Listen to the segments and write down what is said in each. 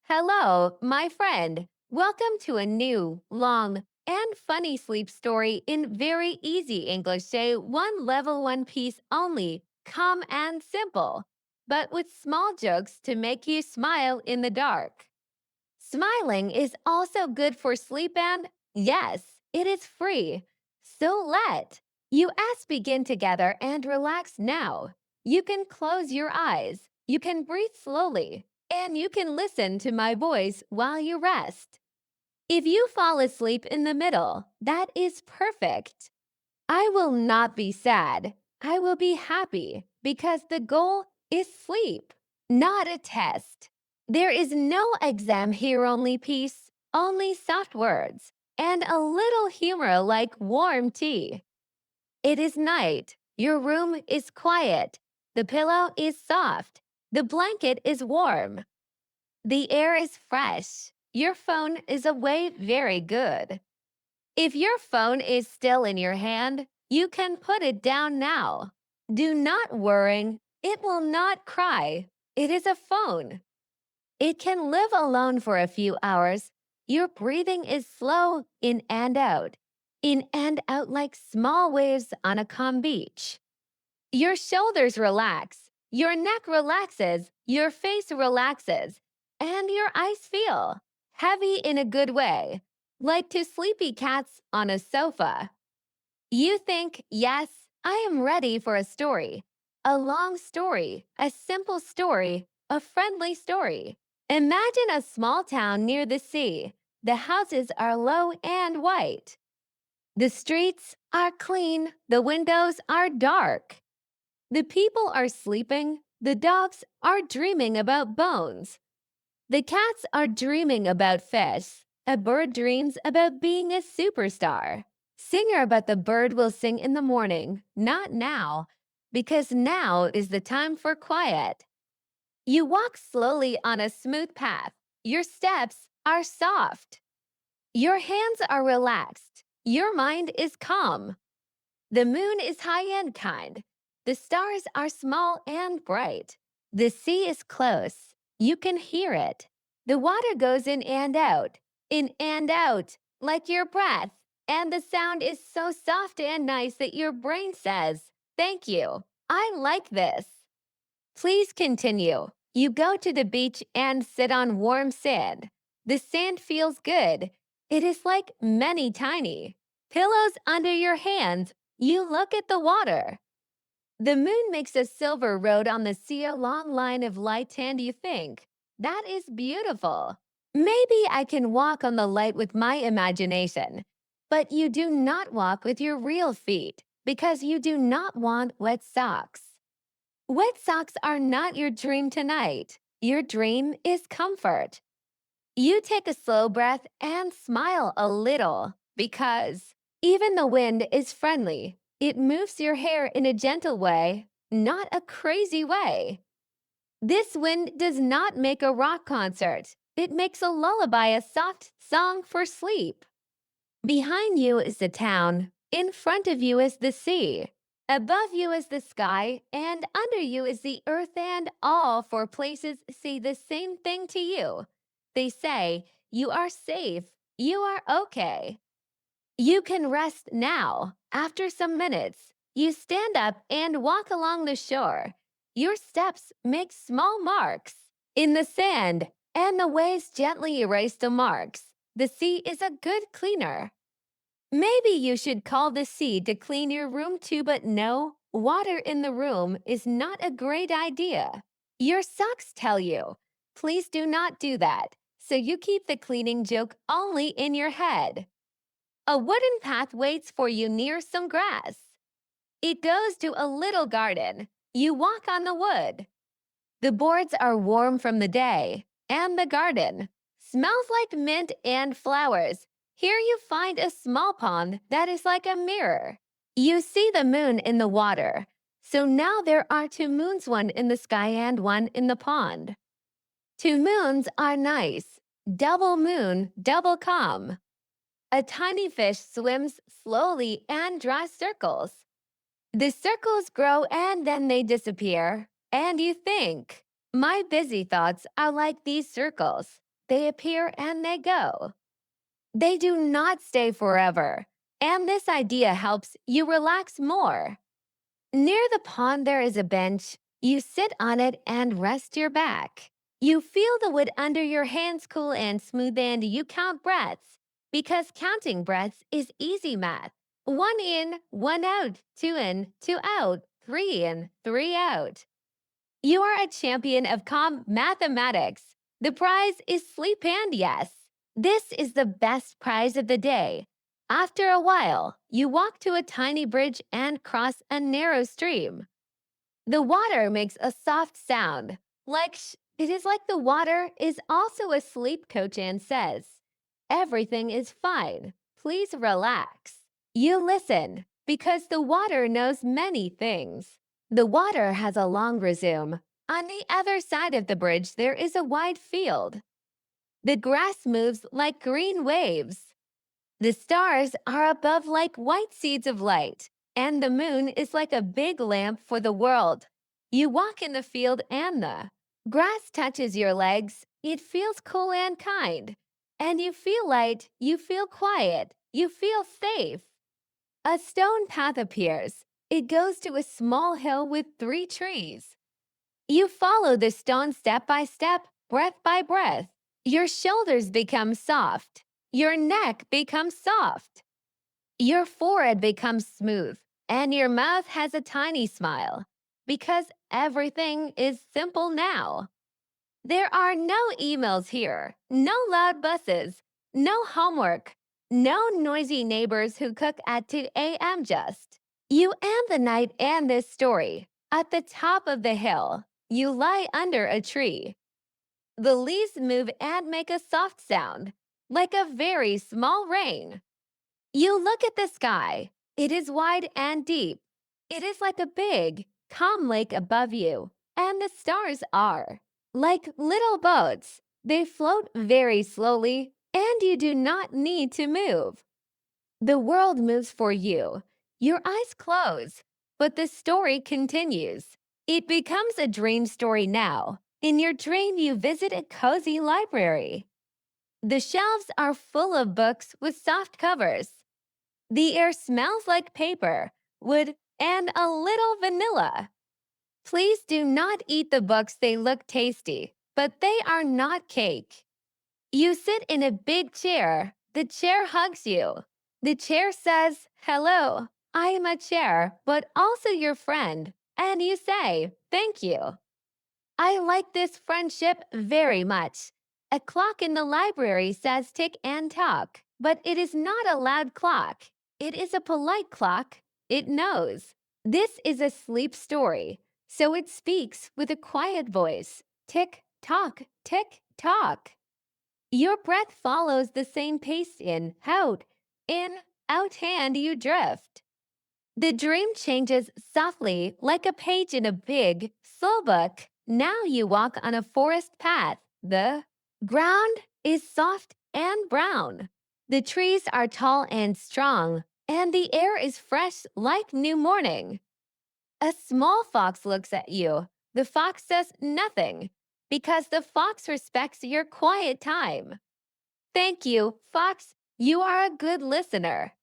Hello, my friend. Welcome to a new, long, and funny sleep story in very easy English. Say one level, one piece only, calm and simple, but with small jokes to make you smile in the dark. Smiling is also good for sleep, and yes, it is free. So let you us begin together and relax now. You can close your eyes, you can breathe slowly, and you can listen to my voice while you rest. If you fall asleep in the middle, that is perfect. I will not be sad. I will be happy because the goal is sleep, not a test. There is no exam here, only peace, only soft words, and a little humor like warm tea. It is night. Your room is quiet. The pillow is soft. The blanket is warm. The air is fresh. Your phone is away very good. If your phone is still in your hand, you can put it down now. Do not worry, it will not cry. It is a phone. It can live alone for a few hours. Your breathing is slow in and out like small waves on a calm beach. Your shoulders relax, your neck relaxes, your face relaxes, and your eyes feel heavy in a good way, like two sleepy cats on a sofa. You think, yes, I am ready for a story. A long story, a simple story, a friendly story. Imagine a small town near the sea. The houses are low and white. The streets are clean. The windows are dark. The people are sleeping. The dogs are dreaming about bones. The cats are dreaming about fish. A bird dreams about being a superstar. Singer about the bird will sing in the morning, not now, because now is the time for quiet. You walk slowly on a smooth path. Your steps are soft. Your hands are relaxed. Your mind is calm. The moon is high and kind. The stars are small and bright. The sea is close. You can hear it. The water goes in and out, like your breath. And the sound is so soft and nice that your brain says, "Thank you. I like this." Please continue. You go to the beach and sit on warm sand. The sand feels good. It is like many tiny pillows under your hands. You look at the water. The moon makes a silver road on the sea, a long line of light, and you think, that is beautiful. Maybe I can walk on the light with my imagination. But you do not walk with your real feet because you do not want wet socks. Wet socks are not your dream tonight. Your dream is comfort. You take a slow breath and smile a little because even the wind is friendly. It moves your hair in a gentle way, not a crazy way. This wind does not make a rock concert. It makes a lullaby, a soft song for sleep. Behind you is the town. In front of you is the sea. Above you is the sky, and under you is the earth, and all four places say the same thing to you. They say, you are safe, you are okay. You can rest now. After some minutes, you stand up and walk along the shore. Your steps make small marks in the sand, and the waves gently erase the marks. The sea is a good cleaner. Maybe you should call the sea to clean your room too, but no, water in the room is not a great idea. Your socks tell you, please do not do that, so you keep the cleaning joke only in your head. A wooden path waits for you near some grass. It goes to a little garden. You walk on the wood. The boards are warm from the day, and the garden smells like mint and flowers. Here you find a small pond that is like a mirror. You see the moon in the water. So now there are two moons, one in the sky and one in the pond. Two moons are nice. Double moon, double calm. A tiny fish swims slowly and draws circles. The circles grow and then they disappear. And you think, my busy thoughts are like these circles. they appear and they go. They do not stay forever. And this idea helps you relax more. Near the pond, there is a bench. You sit on it and rest your back. You feel the wood under your hands cool and smooth, and you count breaths because counting breaths is easy math. One in, one out, two in, two out, three in, three out. You are a champion of calm mathematics. The prize is sleep, and yes, this is the best prize of the day. After a while, you walk to a tiny bridge and cross a narrow stream. The water makes a soft sound, it is like the water is also a sleep coach and says, "Everything is fine. Please relax." You listen because the water knows many things. The water has a long resume. On the other side of the bridge, there is a wide field. The grass moves like green waves. The stars are above like white seeds of light, and the moon is like a big lamp for the world. You walk in the field, and the grass touches your legs. It feels cool and kind. And you feel light, you feel quiet, you feel safe. A stone path appears. It goes to a small hill with 3 trees. You follow the stone step by step, breath by breath. Your shoulders become soft. Your neck becomes soft. Your forehead becomes smooth. And your mouth has a tiny smile. Because everything is simple now. There are no emails here, no loud buses, no homework, no noisy neighbors who cook at 2 a.m. Just you and the night and this story. At the top of the hill, you lie under a tree. The leaves move and make a soft sound, like a very small rain. You look at the sky. It is wide and deep. It is like a big, calm lake above you, and the stars are like little boats. They float very slowly, and you do not need to move. The world moves for you. Your eyes close, but the story continues. It becomes a dream story now. In your dream, you visit a cozy library. The shelves are full of books with soft covers. The air smells like paper, wood, and a little vanilla. Please do not eat the books, they look tasty, but they are not cake. You sit in a big chair. The chair hugs you. The chair says, "Hello, I am a chair, but also your friend." And you say, "Thank you." I like this friendship very much. A clock in the library says tick and tock, but it is not a loud clock. It is a polite clock. It knows. This is a sleep story, so it speaks with a quiet voice. Tick tock, tick tock. Your breath follows the same pace in, out, and you drift. The dream changes softly like a page in a big, slow book. Now you walk on a forest path. The ground is soft and brown. The trees are tall and strong, and the air is fresh like new morning. A small fox looks at you. The fox says nothing because the fox respects your quiet time. Thank you, Fox. You are a good listener.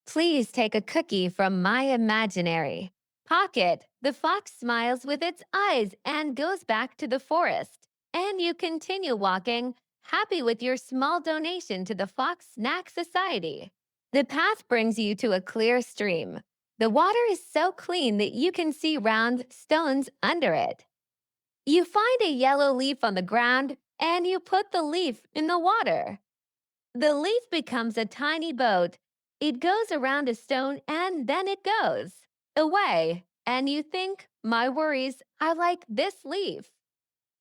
Please take a cookie from my imaginary pocket. The fox smiles with its eyes and goes back to the forest. And you continue walking, happy with your small donation to the Fox Snack Society. The path brings you to a clear stream. The water is so clean that you can see round stones under it. You find a yellow leaf on the ground and you put the leaf in the water. The leaf becomes a tiny boat. It goes around a stone and then it goes away. And you think, my worries are like this leaf.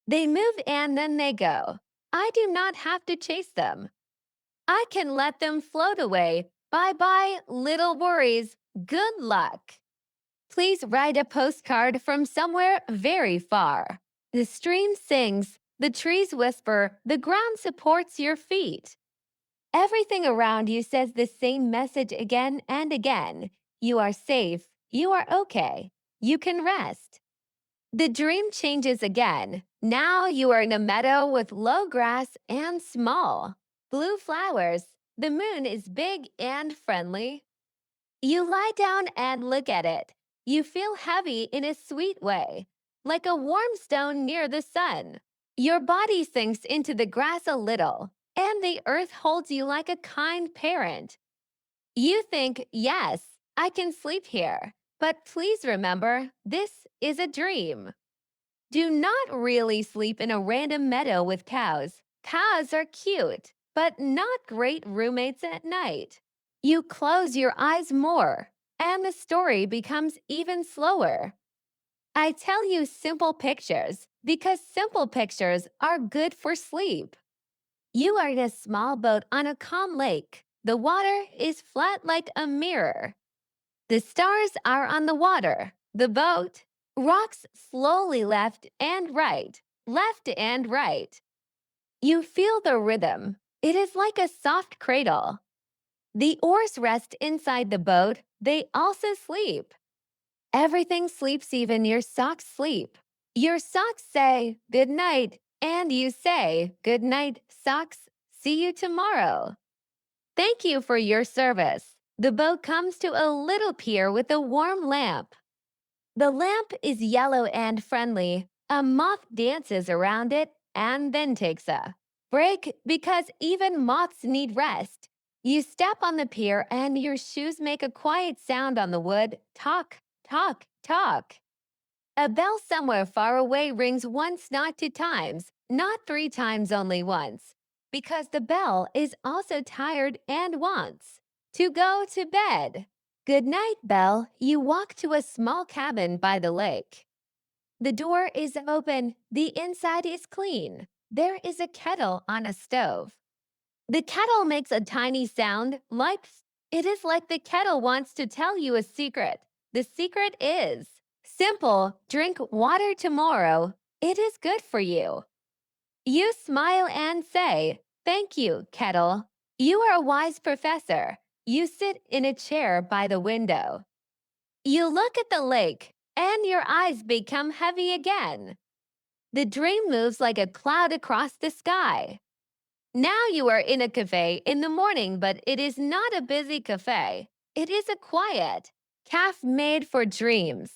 They move and then they go. I do not have to chase them. I can let them float away. Bye bye, little worries. Good luck. Please write a postcard from somewhere very far. The stream sings, the trees whisper, the ground supports your feet. Everything around you says the same message again and again. You are safe. You are okay. You can rest. The dream changes again. Now you are in a meadow with low grass and small blue flowers. The moon is big and friendly. You lie down and look at it. You feel heavy in a sweet way, like a warm stone near the sun. Your body sinks into the grass a little, and the earth holds you like a kind parent. You think, yes, I can sleep here. But please remember, this is a dream. Do not really sleep in a random meadow with cows. Cows are cute, but not great roommates at night. You close your eyes more, and the story becomes even slower. I tell you simple pictures because simple pictures are good for sleep. You are in a small boat on a calm lake. The water is flat like a mirror. The stars are on the water. The boat rocks slowly left and right. You feel the rhythm. It is like a soft cradle. The oars rest inside the boat. They also sleep. Everything sleeps, even your socks sleep. Your socks say good night, and you say good night, socks. See you tomorrow. Thank you for your service. The boat comes to a little pier with a warm lamp. The lamp is yellow and friendly. A moth dances around it and then takes a break because even moths need rest. You step on the pier and your shoes make a quiet sound on the wood. Talk, talk, talk. A bell somewhere far away rings once, not two times, not three times, only once, because the bell is also tired and wants to go to bed. Good night, Belle. You walk to a small cabin by the lake. The door is open, the inside is clean. There is a kettle on a stove. The kettle makes a tiny sound, like it is like the kettle wants to tell you a secret. The secret is simple: drink water tomorrow. It is good for you. You smile and say, thank you, kettle. You are a wise professor. You sit in a chair by the window. You look at the lake, and your eyes become heavy again. The dream moves like a cloud across the sky. Now you are in a cafe in the morning, but it is not a busy cafe. It is a quiet cafe made for dreams.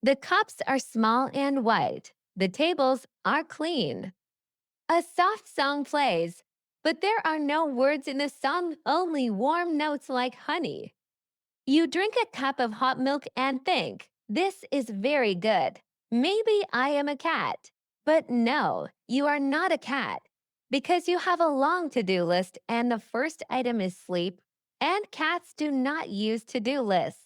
The cups are small and white. The tables are clean. A soft song plays, but there are no words in the song, only warm notes like honey. You drink a cup of hot milk and think, this is very good. Maybe I am a cat. But no, you are not a cat because you have a long to-do list and the first item is sleep, and cats do not use to-do lists.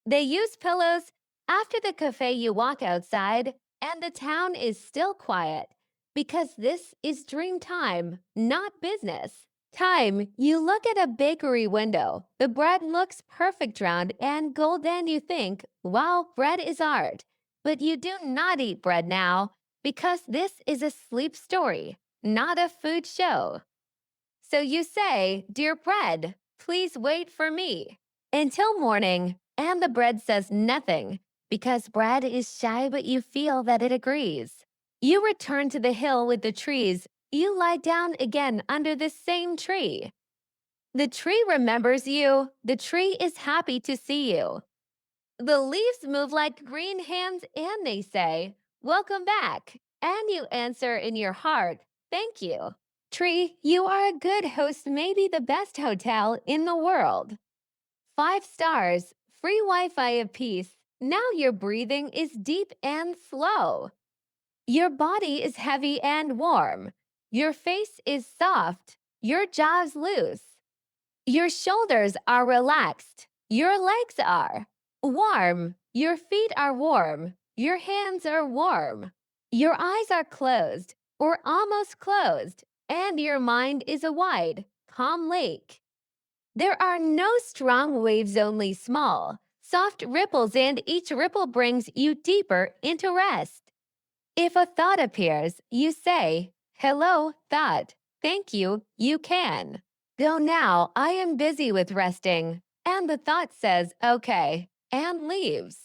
They use pillows. After the cafe, you walk outside, and the town is still quiet because this is dream time, not business time. You look at a bakery window. The bread looks perfect, round and golden. You think, wow, bread is art. But you do not eat bread now because this is a sleep story, not a food show. So you say, dear bread, please wait for me until morning. And the bread says nothing because bread is shy, but you feel that it agrees. You return to the hill with the trees. You lie down again under the same tree. The tree remembers you. The tree is happy to see you. The leaves move like green hands and they say, welcome back. And you answer in your heart, thank you. Tree, you are a good host, maybe the best hotel in the world. 5 stars, free Wi-Fi apiece. Now your breathing is deep and slow. Your body is heavy and warm. Your face is soft. Your jaws loose. Your shoulders are relaxed. Your legs are warm. Your feet are warm. Your hands are warm. Your eyes are closed or almost closed, and your mind is a wide, calm lake. There are no strong waves, only small, soft ripples, and each ripple brings you deeper into rest. If a thought appears, you say, hello, thought. Thank you, you can. Go now, I am busy with resting. And the thought says, okay, and leaves.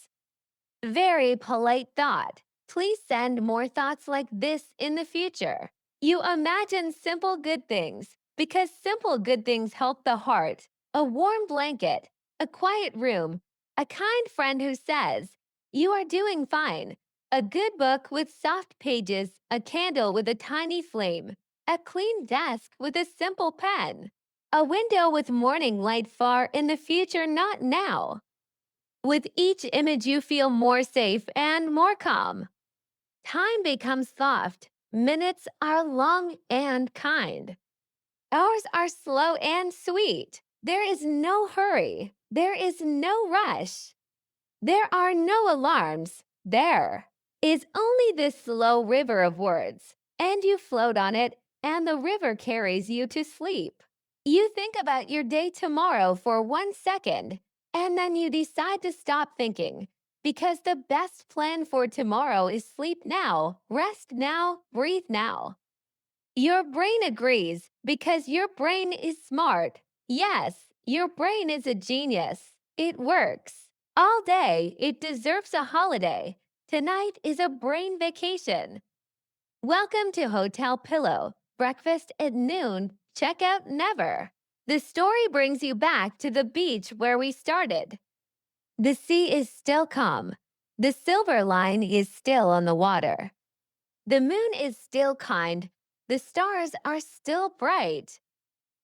Very polite thought. Please send more thoughts like this in the future. You imagine simple good things because simple good things help the heart. A warm blanket, a quiet room, a kind friend who says, "You are doing fine." A good book with soft pages, a candle with a tiny flame, a clean desk with a simple pen, a window with morning light far in the future, not now. With each image, you feel more safe and more calm. Time becomes soft. Minutes are long and kind. Hours are slow and sweet. There is no hurry. There is no rush. There are no alarms. There is only this slow river of words, and you float on it, and the river carries you to sleep. You think about your day tomorrow for 1 second, and then you decide to stop thinking because the best plan for tomorrow is sleep now, rest now, breathe now. Your brain agrees because your brain is smart. Yes, your brain is a genius. It works. All day, it deserves a holiday. Tonight is a brain vacation. Welcome to Hotel Pillow. Breakfast at noon, checkout never. The story brings you back to the beach where we started. The sea is still calm. The silver line is still on the water. The moon is still kind. The stars are still bright.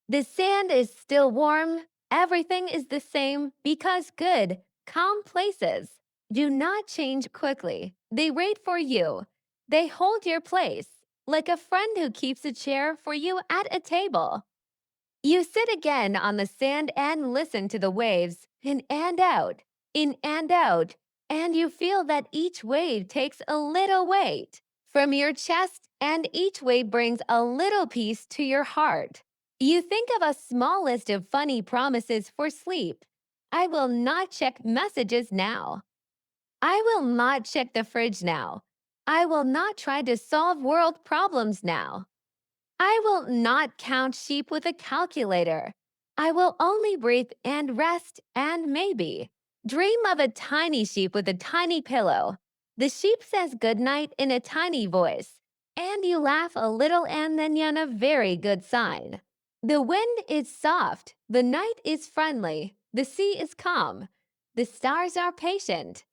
The sand is still warm. Everything is the same because good, calm places do not change quickly. They wait for you. They hold your place, like a friend who keeps a chair for you at a table. You sit again on the sand and listen to the waves in and out, and you feel that each wave takes a little weight from your chest, and each wave brings a little peace to your heart. You think of a small list of funny promises for sleep. I will not check messages now. I will not check the fridge now. I will not try to solve world problems now. I will not count sheep with a calculator. I will only breathe and rest and maybe dream of a tiny sheep with a tiny pillow. The sheep says goodnight in a tiny voice, and you laugh a little and then yawn, a very good sign. The wind is soft, the night is friendly, the sea is calm, the stars are patient,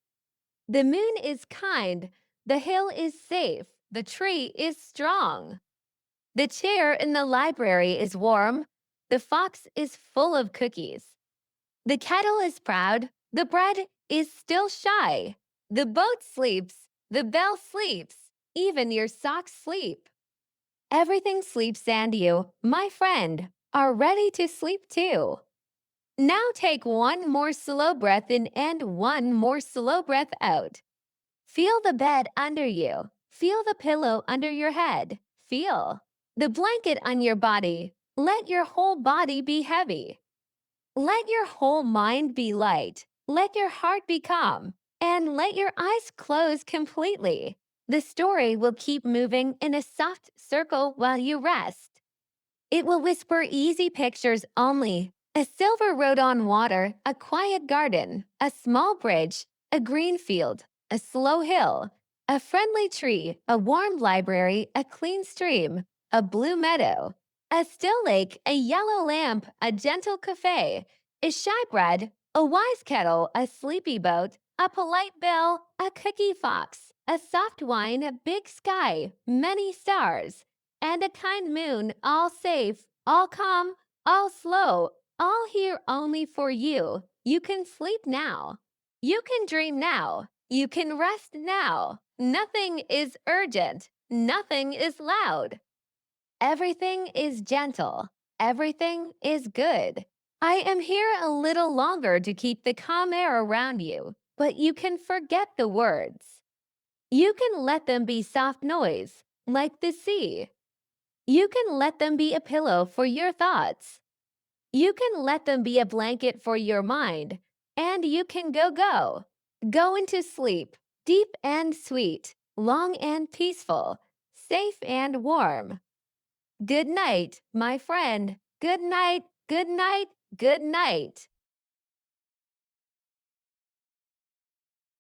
the moon is kind, the hill is safe, the tree is strong. The chair in the library is warm. The fox is full of cookies. The kettle is proud. The bread is still shy. The boat sleeps. The bell sleeps. Even your socks sleep. Everything sleeps, and you, my friend, are ready to sleep too. Now take one more slow breath in and one more slow breath out. Feel the bed under you. Feel the pillow under your head. Feel the blanket on your body. Let your whole body be heavy. Let your whole mind be light. Let your heart be calm. And let your eyes close completely. The story will keep moving in a soft circle while you rest. It will whisper easy pictures only. A silver road on water, a quiet garden, a small bridge, a green field, a slow hill, a friendly tree, a warm library, a clean stream, a blue meadow, a still lake, a yellow lamp, a gentle cafe, a shy bread, a wise kettle, a sleepy boat, a polite bell, a cookie fox, a soft wine, a big sky, many stars, and a kind moon, all safe, all calm, all slow, all here only for you. You can sleep now. You can dream now. You can rest now. Nothing is urgent. Nothing is loud. Everything is gentle. Everything is good. I am here a little longer to keep the calm air around you, but you can forget the words. You can let them be soft noise, like the sea. You can let them be a pillow for your thoughts. You can let them be a blanket for your mind, and you can go. Go into sleep, deep and sweet, long and peaceful, safe and warm. Good night, my friend. Good night, good night, good night.